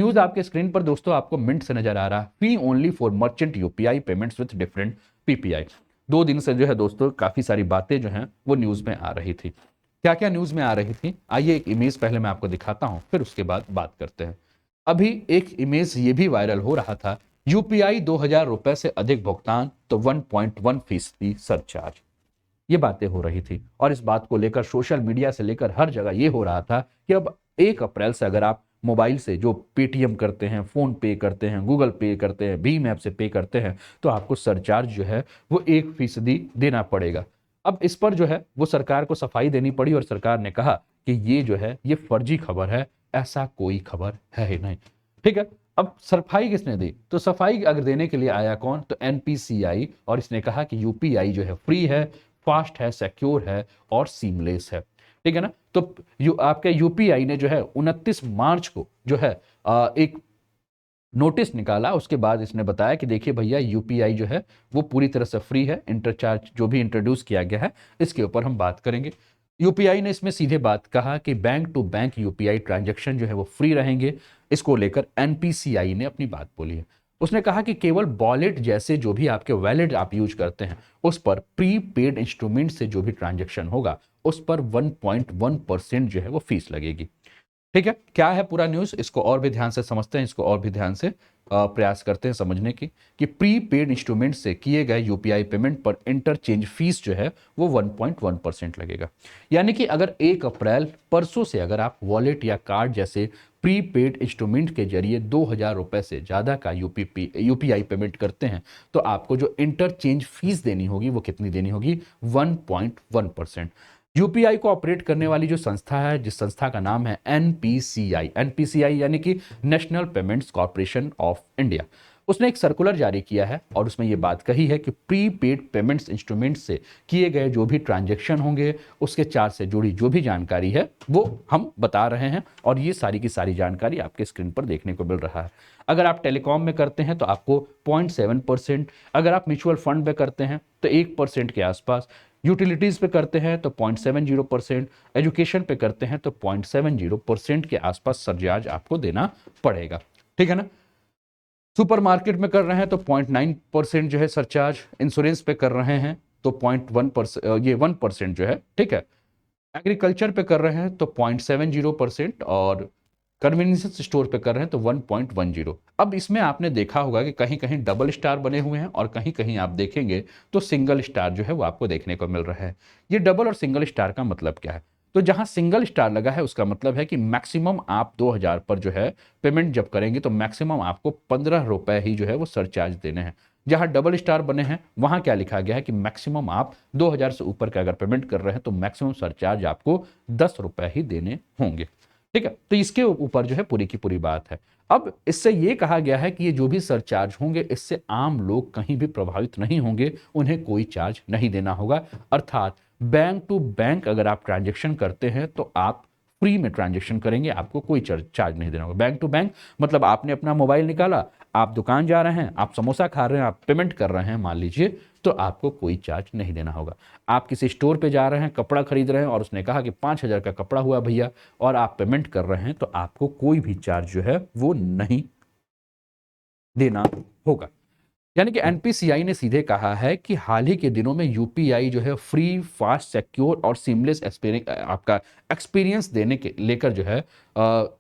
News आपके screen पर दोस्तों आपको मिनट से नजर आ रहा है। Fee only for merchant UPI payments with different PPI. 2 दिन से जो है दोस्तों काफी सारी बातें जो हैं वो न्यूज में आ रही थी। क्या क्या न्यूज में आ रही थी, आइए एक इमेज पहले मैं आपको दिखाता हूं, फिर उसके बाद बात करते हैं। अभी एक इमेज ये भी वायरल हो रहा था, यूपीआई 2,000 रुपए से अधिक भुगतान तो 1.1% सरचार्ज। ये बातें हो रही थी और इस बात को लेकर सोशल मीडिया से लेकर हर जगह ये हो रहा था कि अब 1 अप्रैल से अगर आप मोबाइल से जो पेटीएम करते हैं, फोन पे करते हैं, गूगल पे करते हैं, भीम ऐप से पे करते हैं, तो आपको सरचार्ज जो है वो 1% देना पड़ेगा। अब इस पर जो है वो सरकार को सफाई देनी पड़ी और सरकार ने कहा कि ये जो है ये फर्जी खबर है, ऐसा कोई खबर है ही नहीं। ठीक है, अब सफाई किसने दी? तो सफाई अगर देने के लिए आया कौन? तो एनपीसीआई, और इसने कहा कि यूपीआई जो है फ्री है, फास्ट है, सिक्योर है और सीमलेस है। ठीक है ना? तो आपके यूपीआई ने जो है 29 मार्च को जो है एक नोटिस निकाला। उसके बाद इसने बताया कि देखिए भैया, यूपीआई जो है वो पूरी तरह से फ्री है, इंटरचार्ज जो भी इंट्रोड्यूस किया गया है इसके ऊपर हम बात करेंगे। यूपीआई ने इसमें सीधे बात कहा कि bank to bank UPI transaction जो है वो फ्री रहेंगे। इसको लेकर एनपीसीआई ने अपनी बात बोली है। उसने कहा कि केवल वॉलेट जैसे जो भी आपके वैलेट आप यूज करते हैं उस पर प्री पेड इंस्ट्रूमेंट से जो भी ट्रांजैक्शन होगा उस पर 1.1% जो है वो फीस लगेगी। ठीक है, क्या है पूरा न्यूज, इसको और भी ध्यान से समझते हैं, इसको और भी ध्यान से प्रयास करते हैं समझने की। कि प्री पेड इंस्ट्रूमेंट से किए गए यूपीआई पेमेंट पर इंटरचेंज फीस जो है वो 1.1% लगेगा। यानी कि अगर 1 अप्रैल परसों से अगर आप वॉलेट या कार्ड जैसे प्री पेड इंस्ट्रूमेंट के जरिए 2,000 रुपए से ज़्यादा का यूपीआई पेमेंट करते हैं तो आपको जो इंटरचेंज फीस देनी होगी वो कितनी देनी होगी? 1.1%। यूपीआई को ऑपरेट करने वाली जो संस्था है, जिस संस्था का नाम है एनपीसीआई, एनपीसीआई यानी कि national payments corporation of India, उसने एक सर्कुलर जारी किया है और उसमें यह बात कही है कि प्री पेड पेमेंट्स इंस्ट्रूमेंट से किए गए जो भी ट्रांजैक्शन होंगे उसके चार्ज से जुड़ी जो भी जानकारी है वो हम बता रहे हैं और ये सारी की सारी जानकारी आपके स्क्रीन पर देखने को मिल रहा है। अगर आप टेलीकॉम में करते हैं तो आपको 0.7%, अगर आप म्यूचुअल फंड में करते हैं तो 1% के आसपास, यूटिलिटीज पे करते हैं तो 0.70%, एजुकेशन पे करते हैं तो 0.70% के आसपास सरचार्ज आपको देना पड़ेगा। ठीक है ना? सुपरमार्केट में कर रहे हैं तो 0.9% जो है सरचार्ज, इंश्योरेंस पे कर रहे हैं तो 0.1%, ये 1% जो है। ठीक है, एग्रीकल्चर पे कर रहे हैं तो 0.70% और कन्वीनियंस स्टोर पे कर रहे हैं तो 1.10। अब इसमें आपने देखा होगा कि कहीं कहीं डबल स्टार बने हुए हैं और कहीं कहीं आप देखेंगे तो सिंगल स्टार जो है वो आपको देखने को मिल रहा है। ये डबल और सिंगल स्टार का मतलब क्या है? तो जहां सिंगल स्टार लगा है उसका मतलब है कि मैक्सिमम आप 2,000 पर जो है पेमेंट जब करेंगे तो मैक्सिमम आपको 15 रुपए ही जो है वो सरचार्ज देने हैं। जहां डबल स्टार बने हैं वहां क्या लिखा गया है कि मैक्सिमम आप 2,000 से ऊपर का अगर पेमेंट कर रहे हैं तो मैक्सिमम सरचार्ज आपको 10 रुपए ही देने होंगे। ठीक है, तो इसके ऊपर जो है पूरी की पूरी बात है। अब इससे यह कहा गया है कि ये जो भी सरचार्ज होंगे इससे आम लोग कहीं भी प्रभावित नहीं होंगे, उन्हें कोई चार्ज नहीं देना होगा। अर्थात बैंक टू बैंक अगर आप ट्रांजेक्शन करते हैं तो आप फ्री में ट्रांजेक्शन करेंगे, आपको कोई चार्ज नहीं देना होगा। बैंक टू बैंक मतलब आपने अपना मोबाइल निकाला, आप दुकान जा रहे हैं, आप समोसा खा रहे हैं, आप पेमेंट कर रहे हैं मान लीजिए, तो आपको कोई चार्ज नहीं देना होगा। आप किसी स्टोर पे जा रहे हैं, कपड़ा खरीद रहे हैं और उसने कहा कि 5,000 का कपड़ा हुआ भैया और आप पेमेंट कर रहे हैं तो आपको कोई भी चार्ज जो है वो नहीं देना होगा। यानी कि एनपीसीआई ने सीधे कहा है कि हाल ही के दिनों में यूपीआई जो है फ्री, फास्ट, सिक्योर और सीमलेस आपका एक्सपीरियंस देने के लेकर जो है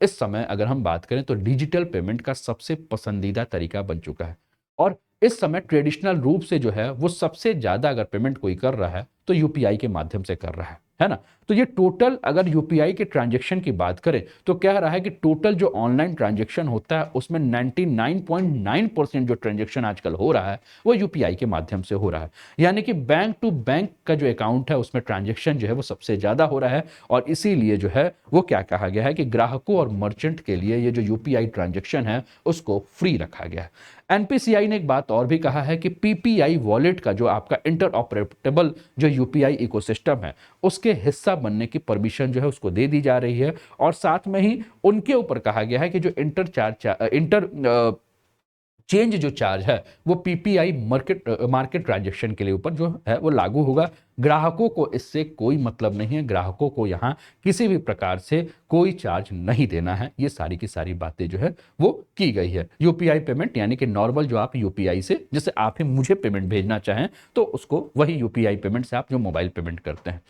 इस समय अगर हम बात करें तो डिजिटल पेमेंट का सबसे पसंदीदा तरीका बन चुका है। और इस समय ट्रेडिशनल रूप से जो है वो सबसे ज्यादा अगर पेमेंट कोई कर रहा है तो यूपीआई के माध्यम से कर रहा है ना? तो ये टोटल अगर यूपीआई के ट्रांजैक्शन की बात करें तो कह रहा है कि टोटल जो ऑनलाइन ट्रांजैक्शन होता है उसमें 99.9% जो ट्रांजैक्शन आजकल हो रहा है वो यूपीआई के माध्यम से हो रहा है। यानी कि बैंक टू बैंक का जो अकाउंट है उसमें ट्रांजैक्शन जो है वो सबसे ज्यादा हो रहा है और इसीलिए जो है वो क्या कहा गया है कि ग्राहकों और मर्चेंट के लिए ये जो यूपीआई ट्रांजैक्शन है उसको फ्री रखा गया है। एनपीसीआई ने एक बात और भी कहा है कि पीपीआई वॉलेट का जो आपका इंटर ऑपरेटेबल जो यूपीआई इकोसिस्टम है उसके हिस्सा बनने की परमिशन जो है उसको दे दी जा रही है और साथ में ही उनके ऊपर कहा गया है कि जो इंटर चेंज जो चार्ज है वो पीपीआई मार्केट ट्रांजैक्शन के लिए ऊपर जो है वो लागू होगा। ग्राहकों को इससे कोई मतलब नहीं है, ग्राहकों को यहाँ किसी भी प्रकार से कोई चार्ज नहीं देना है। ये सारी की सारी बातें जो है वो की गई है। यूपीआई पेमेंट यानी कि नॉर्मल जो आप यूपीआई से, जैसे आप ही मुझे पेमेंट भेजना चाहें तो उसको वही यूपीआई पेमेंट से आप जो मोबाइल पेमेंट करते हैं।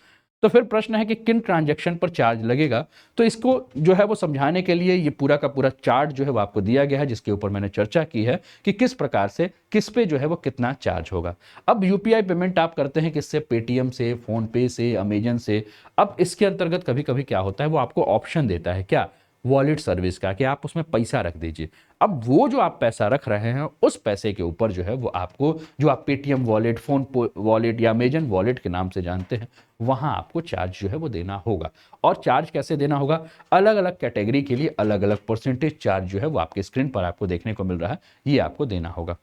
तो फिर प्रश्न है कि किन ट्रांजैक्शन पर चार्ज लगेगा। तो इसको जो है वो समझाने के लिए ये पूरा का पूरा चार्ट जो है वो आपको दिया गया है, जिसके ऊपर मैंने चर्चा की है कि किस प्रकार से किस पे जो है वो कितना चार्ज होगा। अब यूपीआई पेमेंट आप करते हैं किससे, पेटीएम से, फोन पे से, अमेजन से। अब इसके अंतर्गत कभी कभी क्या होता है, वो आपको ऑप्शन देता है क्या, वॉलेट सर्विस का, कि आप उसमें पैसा रख दीजिए। अब वो जो आप पैसा रख रहे हैं उस पैसे के ऊपर जो है वो आपको, जो आप पेटीएम वॉलेट, फोन वॉलेट या अमेजन वॉलेट के नाम से जानते हैं, वहां आपको चार्ज जो है वो देना होगा। और चार्ज कैसे देना होगा, अलग अलग कैटेगरी के लिए अलग अलग परसेंटेज चार्ज जो है वो आपके स्क्रीन पर आपको देखने को मिल रहा है, ये आपको देना होगा।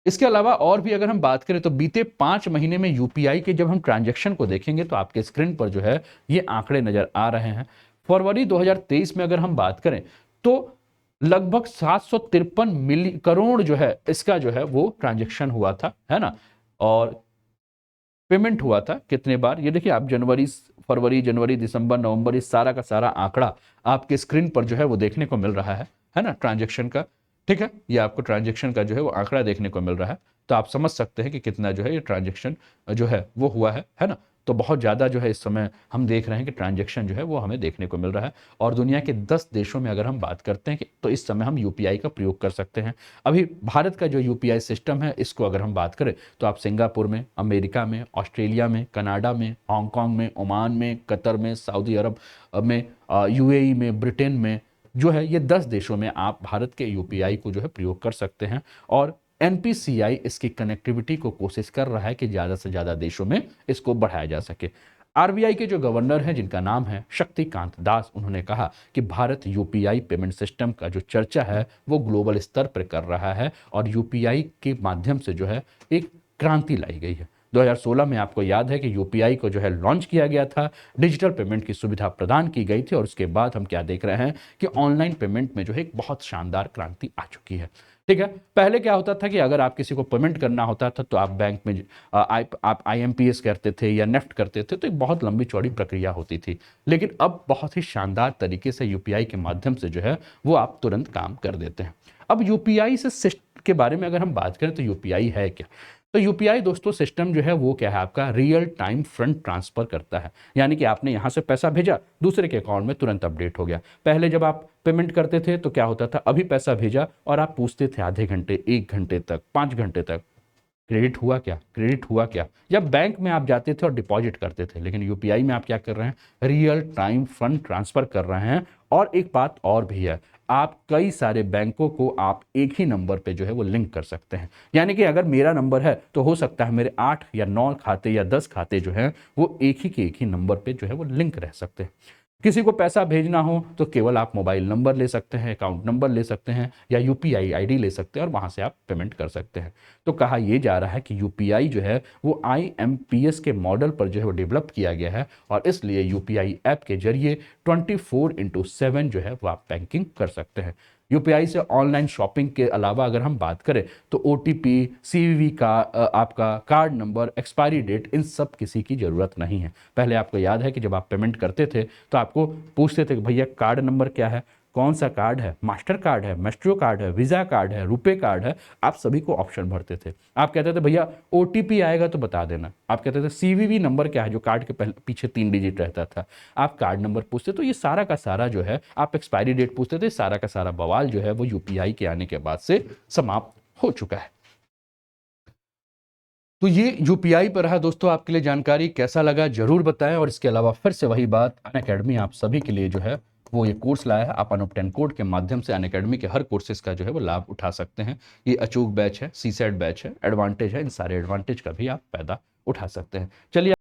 इसके अलावा और भी अगर हम बात करें तो बीते 5 महीने में यूपीआई के जब हम ट्रांजैक्शन को देखेंगे तो आपके स्क्रीन पर जो है ये आंकड़े नजर आ रहे हैं। फरवरी 2023 में अगर हम बात करें तो लगभग 753 करोड़ जो है इसका जो है वो ट्रांजैक्शन हुआ था, है ना। और पेमेंट हुआ था कितने बार, ये देखिए आप फरवरी, जनवरी, दिसंबर, नवंबर, इस सारा का सारा आंकड़ा आपके स्क्रीन पर जो है वो देखने को मिल रहा है ना, ट्रांजैक्शन का। ठीक है, ये आपको ट्रांजैक्शन का जो है वो आंकड़ा देखने को मिल रहा है। तो आप समझ सकते हैं कि कितना जो है ये ट्रांजैक्शन जो है वो हुआ है ना। तो बहुत ज़्यादा जो है इस समय हम देख रहे हैं कि ट्रांजैक्शन जो है वो हमें देखने को मिल रहा है। और दुनिया के 10 देशों में अगर हम बात करते हैं कि तो इस समय हम यूपीआई का प्रयोग कर सकते हैं। अभी भारत का जो यूपीआई सिस्टम है इसको अगर हम बात करें तो आप सिंगापुर में, अमेरिका में, ऑस्ट्रेलिया में, कनाडा में, हांगकांग में, ओमान में, कतर में, सऊदी अरब में, यूएई में, ब्रिटेन में जो है, ये 10 देशों में आप भारत के यूपीआई को जो है प्रयोग कर सकते हैं। और एनपीसीआई इसकी कनेक्टिविटी को कोशिश कर रहा है कि ज़्यादा से ज़्यादा देशों में इसको बढ़ाया जा सके। आरबीआई के जो गवर्नर हैं जिनका नाम है शक्तिकांत दास, उन्होंने कहा कि भारत यूपीआई पेमेंट सिस्टम का जो चर्चा है वो ग्लोबल स्तर पर कर रहा है और यूपीआई के माध्यम से जो है एक क्रांति लाई गई है। 2016 में आपको याद है कि यूपीआई को जो है लॉन्च किया गया था, डिजिटल पेमेंट की सुविधा प्रदान की गई थी और उसके बाद हम क्या देख रहे हैं कि ऑनलाइन पेमेंट में जो है एक बहुत शानदार क्रांति आ चुकी है। ठीक है, पहले क्या होता था कि अगर आप किसी को पेमेंट करना होता था तो आप बैंक में आप आईएमपीएस करते थे या नेफ्ट करते थे, तो एक बहुत लंबी चौड़ी प्रक्रिया होती थी। लेकिन अब बहुत ही शानदार तरीके से यूपीआई के माध्यम से जो है वो आप तुरंत काम कर देते हैं। अब यूपीआई से के बारे में अगर हम बात करें तो यूपीआई है क्या, तो यूपीआई दोस्तों सिस्टम जो है वो क्या है, आपका रियल टाइम फंड ट्रांसफर करता है। यानी कि आपने यहाँ से पैसा भेजा, दूसरे के अकाउंट में तुरंत अपडेट हो गया। पहले जब आप पेमेंट करते थे तो क्या होता था, अभी पैसा भेजा और आप पूछते थे आधे घंटे, 1 घंटे तक, 5 घंटे तक, क्रेडिट हुआ क्या, क्रेडिट हुआ क्या। जब बैंक में आप जाते थे और डिपॉजिट करते थे, लेकिन यूपीआई में आप क्या कर रहे हैं, रियल टाइम फंड ट्रांसफर कर रहे हैं। और एक बात और भी है, आप कई सारे बैंकों को आप एक ही नंबर पे जो है वो लिंक कर सकते हैं। यानी कि अगर मेरा नंबर है तो हो सकता है मेरे 8 या 9 खाते या 10 खाते जो हैं वो एक ही के एक ही नंबर पे जो है वो लिंक रह सकते हैं। किसी को पैसा भेजना हो तो केवल आप मोबाइल नंबर ले सकते हैं, अकाउंट नंबर ले सकते हैं या यूपीआई आईडी ले सकते हैं और वहां से आप पेमेंट कर सकते हैं। तो कहा यह जा रहा है कि यूपीआई जो है वो आईएमपीएस के मॉडल पर जो है वो डेवलप किया गया है और इसलिए यूपीआई ऐप के जरिए 24/7 जो है वो आप बैंकिंग कर सकते हैं। यूपीआई से ऑनलाइन शॉपिंग के अलावा अगर हम बात करें तो ओटीपी, सीवीवी का आपका कार्ड नंबर, एक्सपायरी डेट, इन सब किसी की ज़रूरत नहीं है। पहले आपको याद है कि जब आप पेमेंट करते थे तो आपको पूछते थे कि भैया कार्ड नंबर क्या है, कौन सा कार्ड है, मास्टर कार्ड है, मेस्ट्रो कार्ड है, वीज़ा कार्ड है, रुपे कार्ड है। आप सभी को ऑप्शन भरते थे। आप कहते थे भैया ओटीपी आएगा तो बता देना। आप कहते थे सीवीवी नंबर क्या है, जो कार्ड के पीछे 3 डिजिट रहता था। आप कार्ड नंबर पूछते, तो ये सारा का सारा जो है, आप एक्सपायरी डेट पूछते थे, सारा का सारा बवाल जो है वो यूपीआई के आने के बाद से समाप्त हो चुका है। तो ये यूपीआई पर रहा दोस्तों आपके लिए जानकारी। कैसा लगा जरूर बताएं। और इसके अलावा फिर से वही बात, अनअकैडमी आप सभी के लिए जो है वो ये कोर्स लाया है। आप अनऑप्टेन कोड के माध्यम से अनअकैडमी के हर कोर्सेज का जो है वो लाभ उठा सकते हैं। ये अचूक बैच है, सीसेट बैच है, एडवांटेज है, इन सारे एडवांटेज का भी आप फायदा उठा सकते हैं। चलिए